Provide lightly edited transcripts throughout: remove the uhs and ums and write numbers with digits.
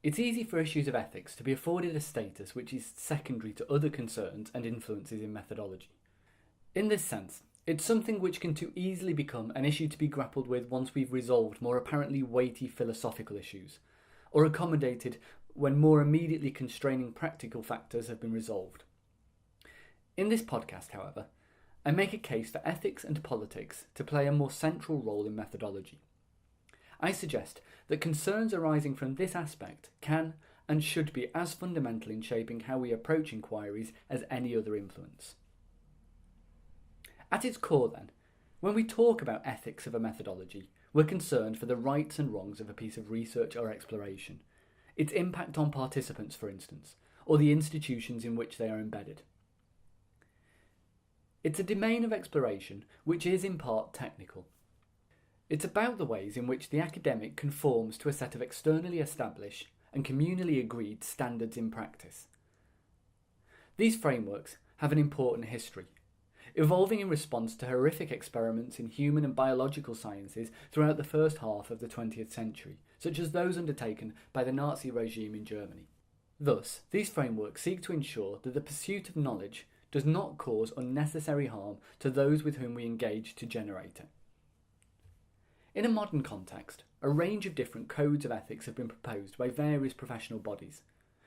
It's easy for issues of ethics to be afforded a status which is secondary to other concerns and influences in methodology. In this sense, it's something which can too easily become an issue to be grappled with once we've resolved more apparently weighty philosophical issues, or accommodated when more immediately constraining practical factors have been resolved. In this podcast, however, I make a case for ethics and politics to play a more central role in methodology. I suggest that concerns arising from this aspect can and should be as fundamental in shaping how we approach inquiries as any other influence. At its core then, when we talk about ethics of a methodology, we're concerned for the rights and wrongs of a piece of research or exploration, its impact on participants, for instance, or the institutions in which they are embedded. It's a domain of exploration which is in part technical. It's about the ways in which the academic conforms to a set of externally established and communally agreed standards in practice. These frameworks have an important history, evolving in response to horrific experiments in human and biological sciences throughout the first half of the 20th century, such as those undertaken by the Nazi regime in Germany. Thus, these frameworks seek to ensure that the pursuit of knowledge does not cause unnecessary harm to those with whom we engage to generate it. In a modern context, a range of different codes of ethics have been proposed by various professional bodies,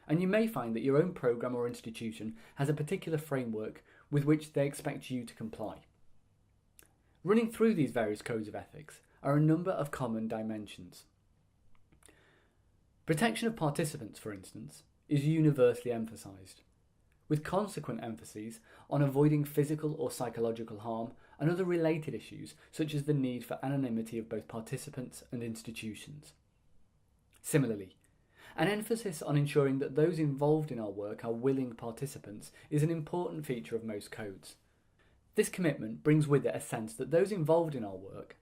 and you may find that your own programme or institution has a particular framework with which they expect you to comply. Running through these various codes of ethics are a number of common dimensions. Protection of participants, for instance, is universally emphasised, with consequent emphases on avoiding physical or psychological harm and other related issues such as the need for anonymity of both participants and institutions. Similarly, an emphasis on ensuring that those involved in our work are willing participants is an important feature of most codes. This commitment brings with it a sense that those involved in our work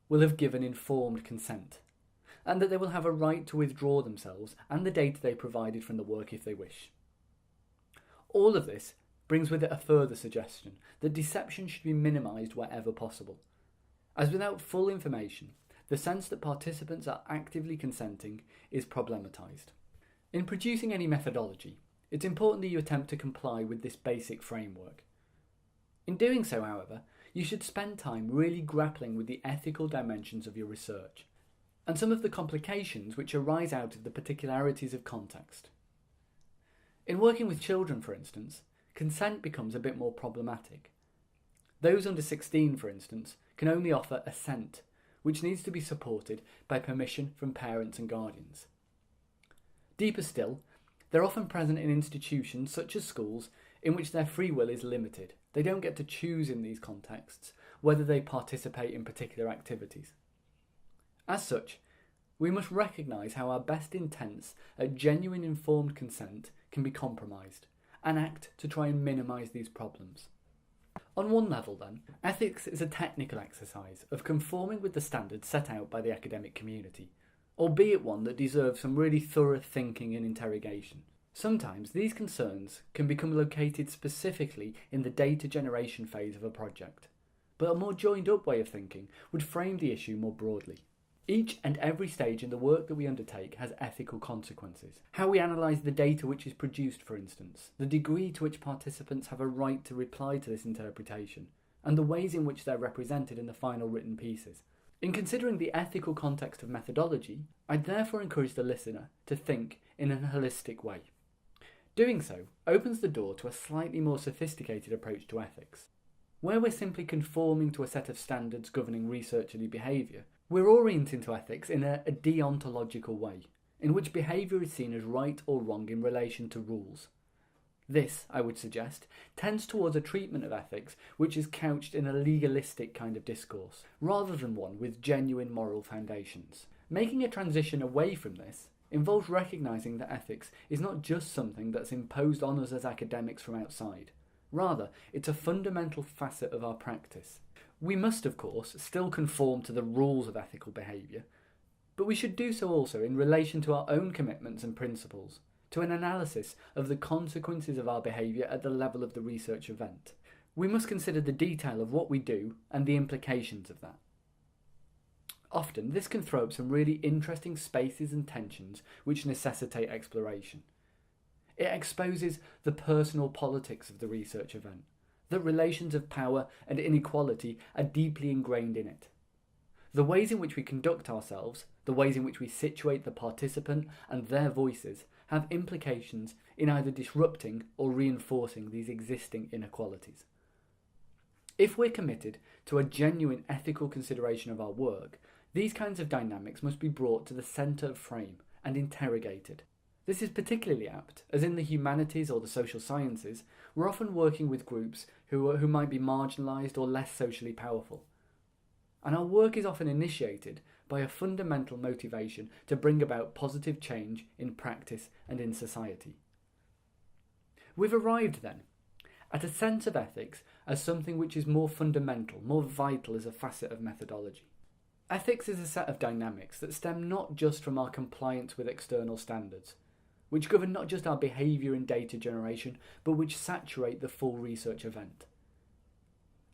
will have given informed consent, and that they will have a right to withdraw themselves and the data they provided from the work if they wish. All of this brings with it a further suggestion that deception should be minimised wherever possible, as without full information, the sense that participants are actively consenting is problematised. In producing any methodology, it's important that you attempt to comply with this basic framework. In doing so, however, you should spend time really grappling with the ethical dimensions of your research, and some of the complications which arise out of the particularities of context. In working with children, for instance, consent becomes a bit more problematic. Those under 16, for instance, can only offer assent, which needs to be supported by permission from parents and guardians. Deeper still, they're often present in institutions such as schools in which their free will is limited. They don't get to choose in these contexts whether they participate in particular activities. As such, we must recognise how our best intents at genuine informed consent can be compromised, and act to try and minimise these problems. On one level then, ethics is a technical exercise of conforming with the standards set out by the academic community, albeit one that deserves some really thorough thinking and interrogation. Sometimes these concerns can become located specifically in the data generation phase of a project, but a more joined up way of thinking would frame the issue more broadly. Each and every stage in the work that we undertake has ethical consequences. How we analyse the data which is produced, for instance, the degree to which participants have a right to reply to this interpretation, and the ways in which they're represented in the final written pieces. In considering the ethical context of methodology, I'd therefore encourage the listener to think in a holistic way. Doing so opens the door to a slightly more sophisticated approach to ethics. Where we're simply conforming to a set of standards governing researcherly behaviour, we're orienting to ethics in a deontological way, in which behaviour is seen as right or wrong in relation to rules. This, I would suggest, tends towards a treatment of ethics which is couched in a legalistic kind of discourse, rather than one with genuine moral foundations. Making a transition away from this involves recognising that ethics is not just something that's imposed on us as academics from outside. Rather, it's a fundamental facet of our practice. We must, of course, still conform to the rules of ethical behaviour, but we should do so also in relation to our own commitments and principles, to an analysis of the consequences of our behaviour at the level of the research event. We must consider the detail of what we do and the implications of that. Often, this can throw up some really interesting spaces and tensions which necessitate exploration. It exposes the personal politics of the research event, that relations of power and inequality are deeply ingrained in it. The ways in which we conduct ourselves, the ways in which we situate the participant and their voices, have implications in either disrupting or reinforcing these existing inequalities. If we're committed to a genuine ethical consideration of our work, these kinds of dynamics must be brought to the centre of frame and interrogated. This is particularly apt, as in the humanities or the social sciences, we're often working with groups who might be marginalised or less socially powerful. And our work is often initiated by a fundamental motivation to bring about positive change in practice and in society. We've arrived, then, at a sense of ethics as something which is more fundamental, more vital as a facet of methodology. Ethics is a set of dynamics that stem not just from our compliance with external standards, which govern not just our behaviour in data generation, but which saturate the full research event.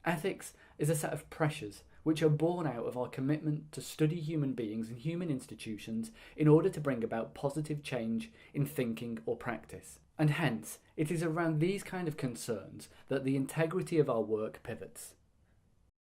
Ethics is a set of pressures which are born out of our commitment to study human beings and human institutions in order to bring about positive change in thinking or practice. And hence, it is around these kind of concerns that the integrity of our work pivots.